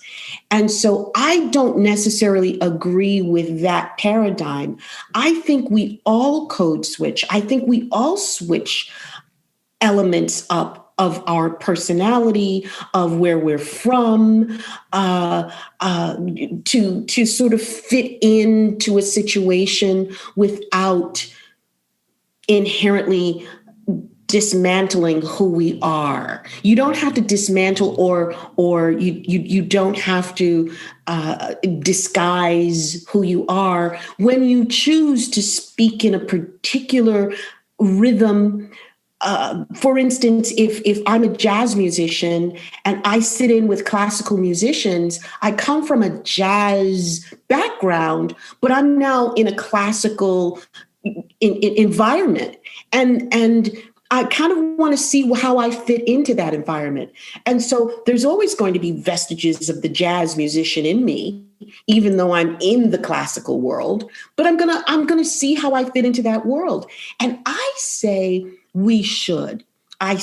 And so I don't necessarily agree with that paradigm. I think we all code switch. I think we all switch elements up of our personality, of where we're from, to sort of fit into a situation without inherently dismantling who we are. You don't have to dismantle or you don't have to disguise who you are when you choose to speak in a particular rhythm. For instance, if I'm a jazz musician and I sit in with classical musicians, I come from a jazz background, but I'm now in a classical environment. And I kind of want to see how I fit into that environment. And so there's always going to be vestiges of the jazz musician in me, even though I'm in the classical world, but I'm gonna see how I fit into that world. And I say we should. I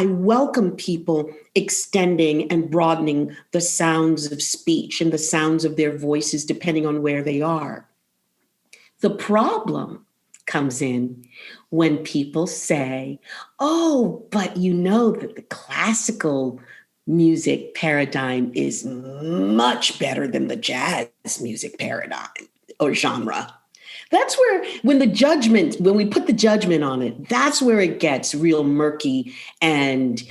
welcome people extending and broadening the sounds of speech and the sounds of their voices, depending on where they are. The problem comes in when people say, oh, but you know that the classical music paradigm is much better than the jazz music paradigm or genre. That's where, when we put the judgment on it, that's where it gets real murky, and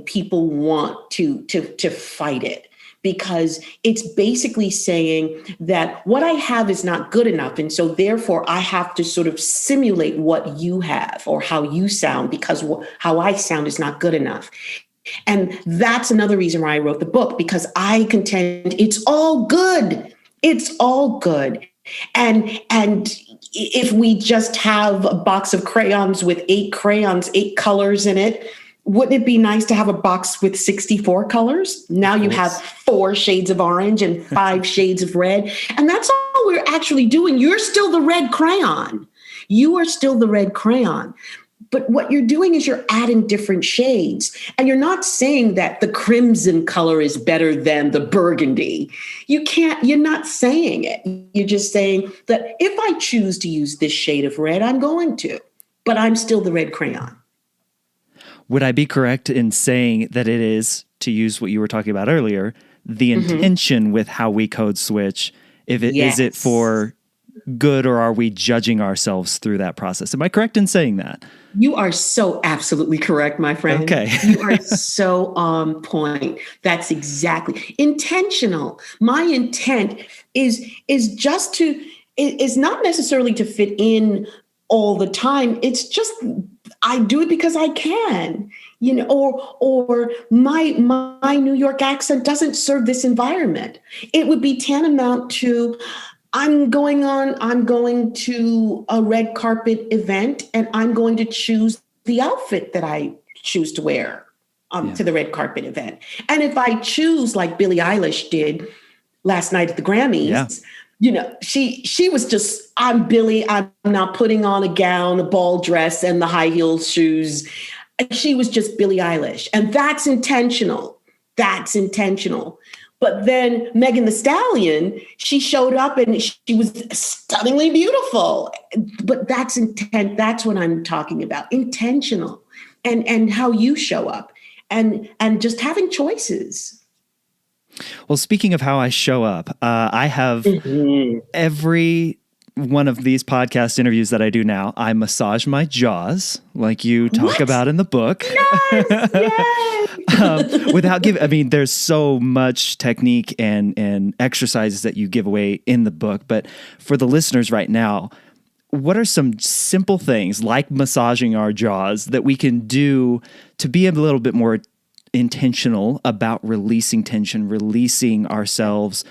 people want to fight it, because it's basically saying that what I have is not good enough. And so therefore I have to sort of simulate what you have or how you sound, because how I sound is not good enough. And that's another reason why I wrote the book, because I contend it's all good. It's all good. And if we just have a box of crayons with 8 colors in it, wouldn't it be nice to have a box with 64 colors? Now you have 4 shades of orange and 5 shades of red. And that's all we're actually doing. You're still the red crayon. You are still the red crayon. But what you're doing is you're adding different shades. And you're not saying that the crimson color is better than the burgundy. You're not saying it. You're just saying that if I choose to use this shade of red, I'm going to, but I'm still the red crayon. Would I be correct in saying that it is, to use what you were talking about earlier, the intention with how we code switch? Is it for good, or are we judging ourselves through that process? Am I correct in saying that? You are so absolutely correct, my friend. Okay. You are so on point. That's exactly intentional. My intent is just is not necessarily to fit in all the time. It's just, I do it because I can, or my New York accent doesn't serve this environment. It would be tantamount to, I'm going to a red carpet event and I'm going to choose the outfit that I choose to wear to the red carpet event. And if I choose, like Billie Eilish did last night at the Grammys, she was just, I'm Billie. I'm not putting on a gown, a ball dress, and the high heel shoes. She was just Billie Eilish. And that's intentional. That's intentional. But then Megan Thee Stallion, she showed up and she was stunningly beautiful. But that's intent. That's what I'm talking about. Intentional. And how you show up and just having choices. Well, speaking of how I show up, I have every one of these podcast interviews that I do now, I massage my jaws like you talk about in the book. Yes, yes. Without giving, I mean, there's so much technique and exercises that you give away in the book. But for the listeners right now, what are some simple things like massaging our jaws that we can do to be a little bit more intentional about releasing tension, releasing ourselves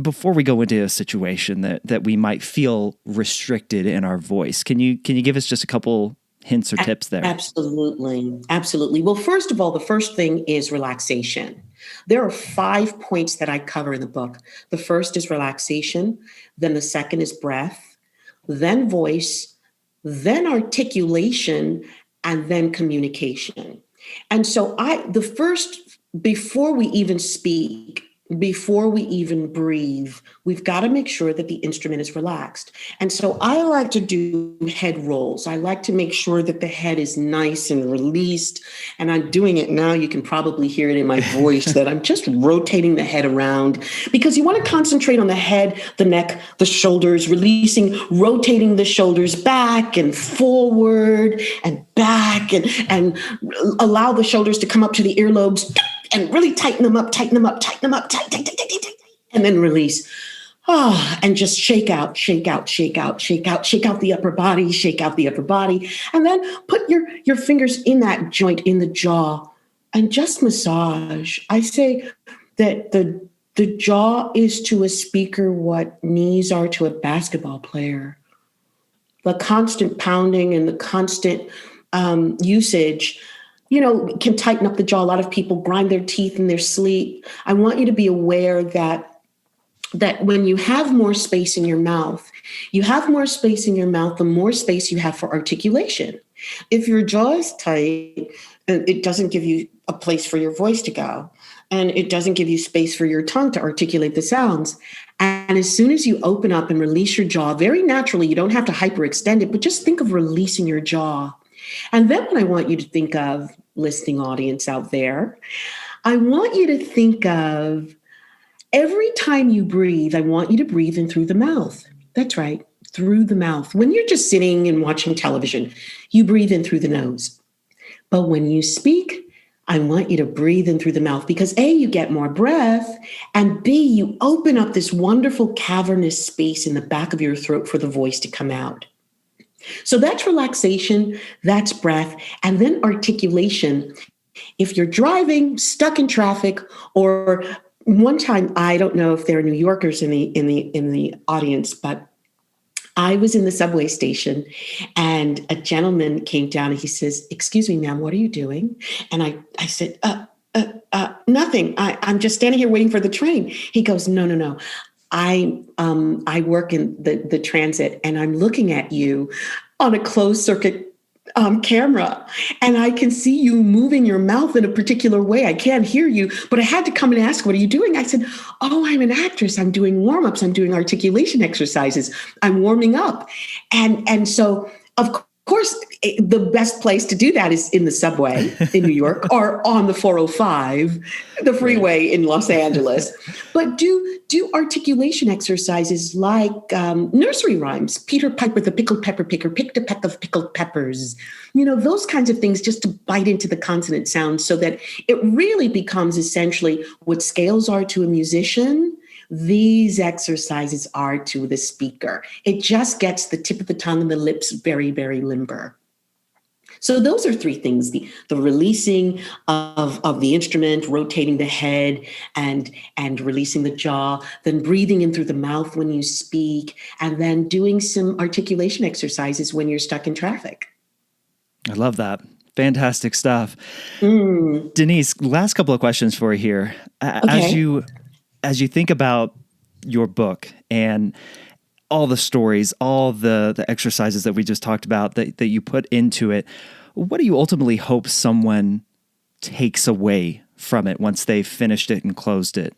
before we go into a situation that we might feel restricted in our voice? Can you give us just a couple hints or tips there? Absolutely. Absolutely. Well, first of all, the first thing is relaxation. There are 5 points that I cover in the book. The first is relaxation. Then the second is breath, then voice, then articulation, and then communication. And so before we even speak, before we even breathe, we've got to make sure that the instrument is relaxed. And so I like to do head rolls. I like to make sure that the head is nice and released. And I'm doing it now. You can probably hear it in my voice that I'm just rotating the head around, because you want to concentrate on the head, the neck, the shoulders, rotating the shoulders back and forward and back, and allow the shoulders to come up to the earlobes and really tighten them up, tight, and then release. And just shake out the upper body, and then put your fingers in that joint in the jaw and just massage. I say that the jaw is to a speaker what knees are to a basketball player. The constant pounding and the constant usage can tighten up the jaw. A lot of people grind their teeth in their sleep. I want you to be aware that when you have more space in your mouth, the more space you have for articulation. If your jaw is tight, it doesn't give you a place for your voice to go. And it doesn't give you space for your tongue to articulate the sounds. And as soon as you open up and release your jaw, very naturally, you don't have to hyperextend it, but just think of releasing your jaw. And then what I want you to think of, listening audience out there, I want you to think of every time you breathe, I want you to breathe in through the mouth. That's right, through the mouth. When you're just sitting and watching television, you breathe in through the nose. But when you speak, I want you to breathe in through the mouth, because A, you get more breath, and B, you open up this wonderful cavernous space in the back of your throat for the voice to come out. So that's relaxation, that's breath, and then articulation. If you're driving, stuck in traffic, or one time, I don't know if there are New Yorkers in the audience, but I was in the subway station and a gentleman came down and he says, "Excuse me, ma'am, what are you doing?" And I said, nothing. I'm just standing here waiting for the train. He goes, no. I work in the transit, and I'm looking at you on a closed circuit camera, and I can see you moving your mouth in a particular way. I can't hear you, but I had to come and ask, "What are you doing?" I said, "Oh, I'm an actress. I'm doing warm-ups. I'm doing articulation exercises. I'm warming up." And so, of course, the best place to do that is in the subway in New York or on the 405, the freeway in Los Angeles. But do articulation exercises like nursery rhymes. Peter Piper, the pickled pepper picker, picked a peck of pickled peppers. Those kinds of things, just to bite into the consonant sounds so that it really becomes essentially what scales are to a musician. These exercises are to the speaker. It just gets the tip of the tongue and the lips very, very limber. So those are 3 things: the releasing of the instrument, rotating the head, and releasing the jaw, then breathing in through the mouth when you speak, and then doing some articulation exercises when you're stuck in traffic. I love that. Fantastic stuff. Denise, last couple of questions for you here. Okay. As you think about your book and all the stories, all the exercises that we just talked about that you put into it, what do you ultimately hope someone takes away from it once they've finished it and closed it?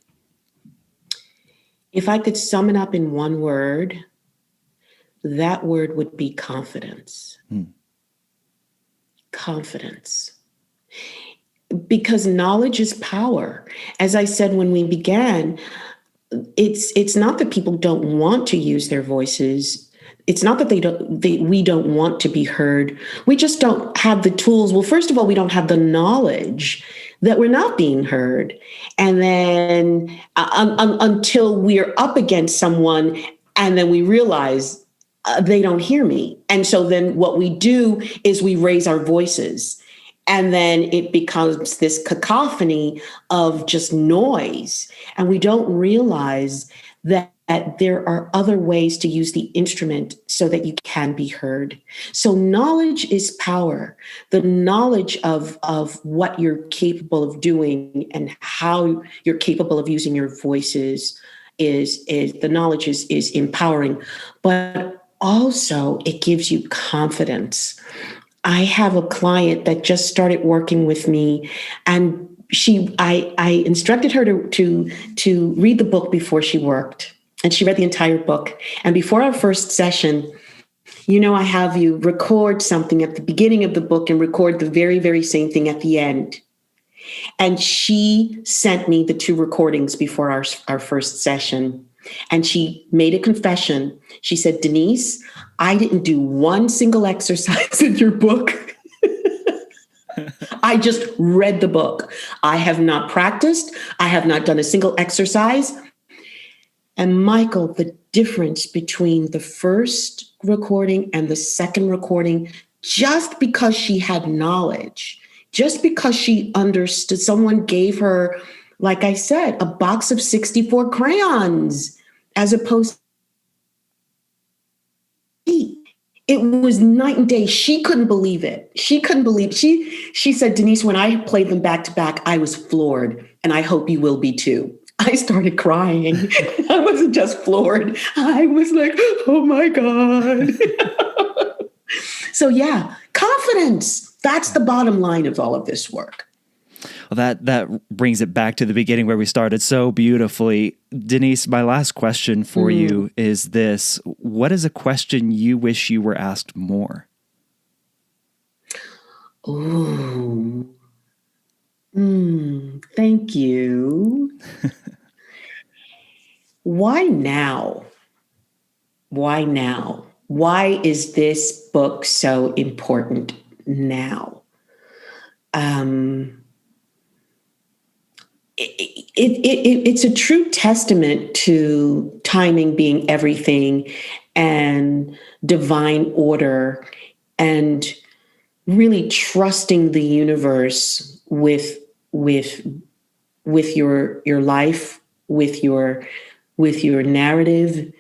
If I could sum it up in one word, that word would be confidence. Confidence. Because knowledge is power. As I said when we began, it's not that people don't want to use their voices. It's not that we don't want to be heard. We just don't have the tools. Well, first of all, we don't have the knowledge that we're not being heard. And then until we're up against someone and then we realize they don't hear me. And so then what we do is we raise our voices. And then it becomes this cacophony of just noise. And we don't realize that there are other ways to use the instrument so that you can be heard. So knowledge is power. The knowledge of what you're capable of doing and how you're capable of using your voices is the knowledge is empowering, but also it gives you confidence. I have a client that just started working with me, and I instructed her to read the book before she worked, and she read the entire book. And before our first session, I have you record something at the beginning of the book and record the very, very same thing at the end. And she sent me the 2 recordings before our first session. And she made a confession. She said, Denise, I didn't do one single exercise in your book. I just read the book. I have not practiced. I have not done a single exercise. And Michael, the difference between the first recording and the second recording, just because she had knowledge, just because she understood, someone gave her, like I said, a box of 64 crayons, as opposed to it was night and day. She couldn't believe it. She said, Denise, when I played them back to back, I was floored, and I hope you will be too. I started crying. I wasn't just floored. I was like, oh my God. So yeah, confidence. That's the bottom line of all of this work. Well, that brings it back to the beginning where we started so beautifully. Denise, my last question for you is this. What is a question you wish you were asked more? Oh, thank you. Why now? Why now? Why is this book so important now? It's a true testament to timing being everything and divine order and really trusting the universe with your life, with your narrative,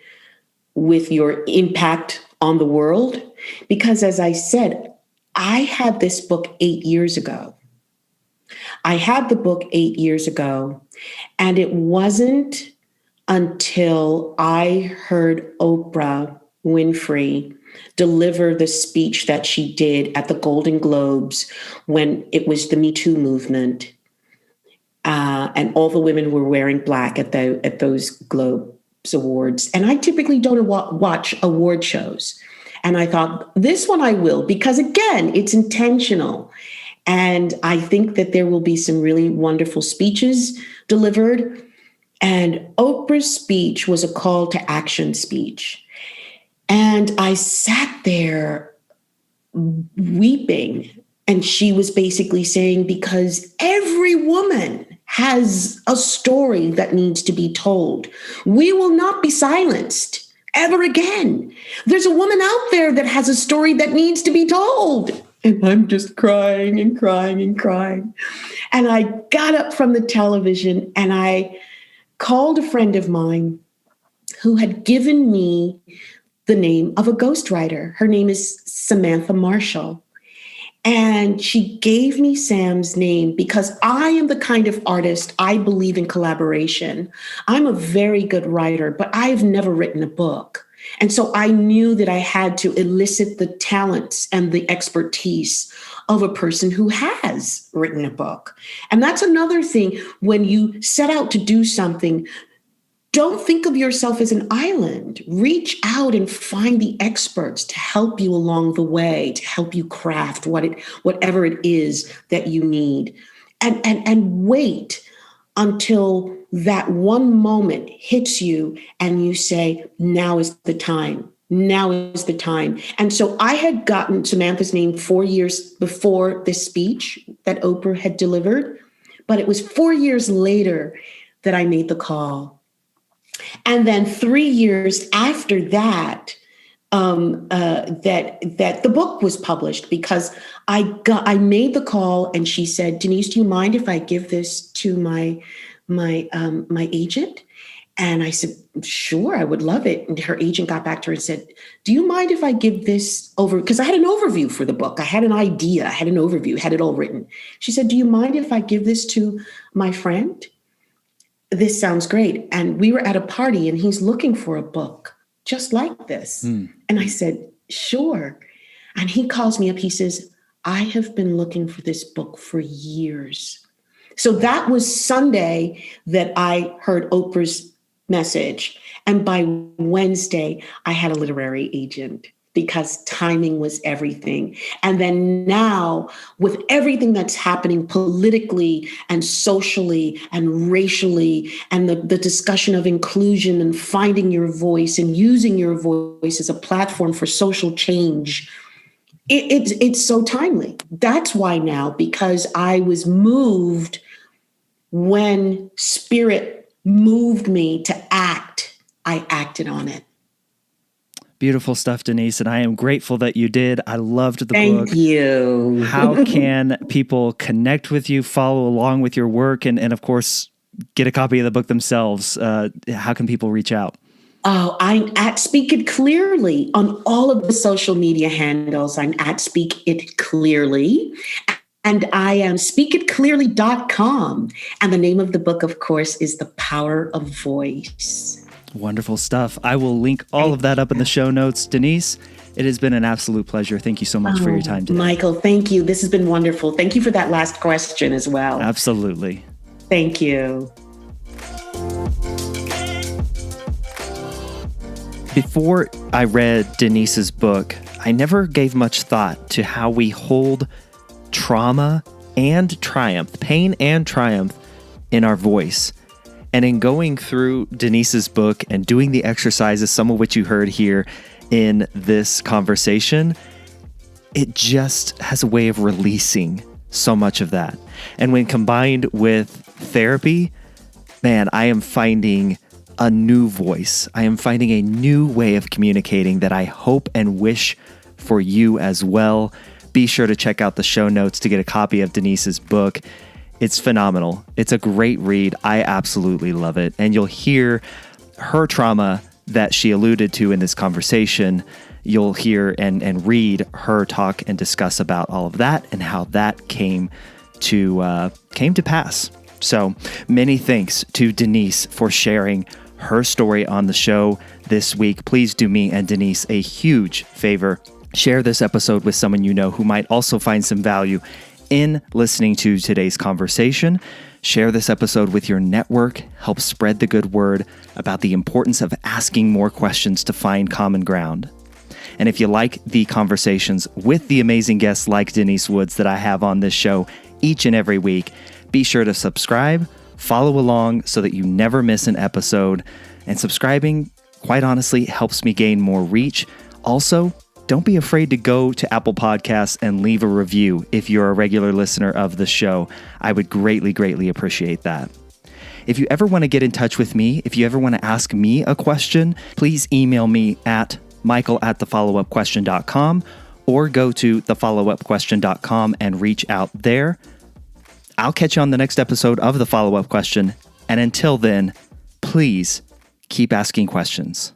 with your impact on the world. Because as I said, I had this book 8 years ago. I had the book 8 years ago, and it wasn't until I heard Oprah Winfrey deliver the speech that she did at the Golden Globes when it was the Me Too movement, and all the women were wearing black at those Globes Awards. And I typically don't watch award shows. And I thought, this one I will, because again, it's intentional. And I think that there will be some really wonderful speeches delivered. And Oprah's speech was a call to action speech. And I sat there weeping. And she was basically saying, because every woman has a story that needs to be told. We will not be silenced ever again. There's a woman out there that has a story that needs to be told. And I'm just crying and crying and crying. And I got up from the television and I called a friend of mine who had given me the name of a ghostwriter. Her name is Samantha Marshall. And she gave me Sam's name because I am the kind of artist, I believe in collaboration. I'm a very good writer, but I've never written a book. And so I knew that I had to elicit the talents and the expertise of a person who has written a book. And that's another thing. When you set out to do something, don't think of yourself as an island. Reach out and find the experts to help you along the way, to help you craft whatever it is that you need. And wait until that one moment hits you and you say, now is the time. Now is the time. And so I had gotten Samantha's name 4 years before this speech that Oprah had delivered, but it was 4 years later that I made the call. And then 3 years after that, that the book was published, because I made the call and she said, Denise, do you mind if I give this to my agent? And I said, sure, I would love it. And her agent got back to her and said, do you mind if I give this over? Because I had an overview for the book. I had an idea, I had an overview, had it all written. She said, do you mind if I give this to my friend? This sounds great. And we were at a party and he's looking for a book just like this. And I said, sure. And he calls me up. He says, I have been looking for this book for years. So that was Sunday that I heard Oprah's message. And by Wednesday, I had a literary agent, because timing was everything. And then now, with everything that's happening politically and socially and racially, and the discussion of inclusion and finding your voice and using your voice as a platform for social change, it's so timely. That's why now, because I was moved when Spirit moved me to act, I acted on it. Beautiful stuff, Denise, and I am grateful that you did. I loved the book. Thank you. How can people connect with you, follow along with your work, and of course, get a copy of the book themselves? How can people reach out? Oh, I'm at Speak It Clearly on all of the social media handles. I'm at Speak It Clearly. And I am speakitclearly.com. And the name of the book, of course, is The Power of Voice. Wonderful stuff. I will link all of that up in the show notes. Denise, it has been an absolute pleasure. Thank you so much for your time today. Michael, thank you. This has been wonderful. Thank you for that last question as well. Absolutely. Thank you. Before I read Denise's book, I never gave much thought to how we hold trauma and triumph, pain and triumph, in our voice. And in going through Denise's book and doing the exercises, some of which you heard here in this conversation, it just has a way of releasing so much of that. And when combined with therapy, man, I am finding a new voice. I am finding a new way of communicating that I hope and wish for you as well. Be sure to check out the show notes to get a copy of Denise's book. It's phenomenal. It's a great read. I absolutely love it. And you'll hear her trauma that she alluded to in this conversation. You'll hear and read her talk and discuss about all of that and how that came to pass. So many thanks to Denise for sharing her story on the show this week. Please do me and Denise a huge favor. Share this episode with someone you know who might also find some value in listening to today's conversation. Share this episode with your network. Help spread the good word about the importance of asking more questions to find common ground. And if you like the conversations with the amazing guests like Denise Woods that I have on this show each and every week, be sure to subscribe, follow along so that you never miss an episode. And subscribing, quite honestly, helps me gain more reach. Also, don't be afraid to go to Apple Podcasts and leave a review if you're a regular listener of the show. I would greatly, greatly appreciate that. If you ever want to get in touch with me, if you ever want to ask me a question, please email me at michael@thefollowupquestion.com or go to thefollowupquestion.com and reach out there. I'll catch you on the next episode of The Follow-Up Question. And until then, please keep asking questions.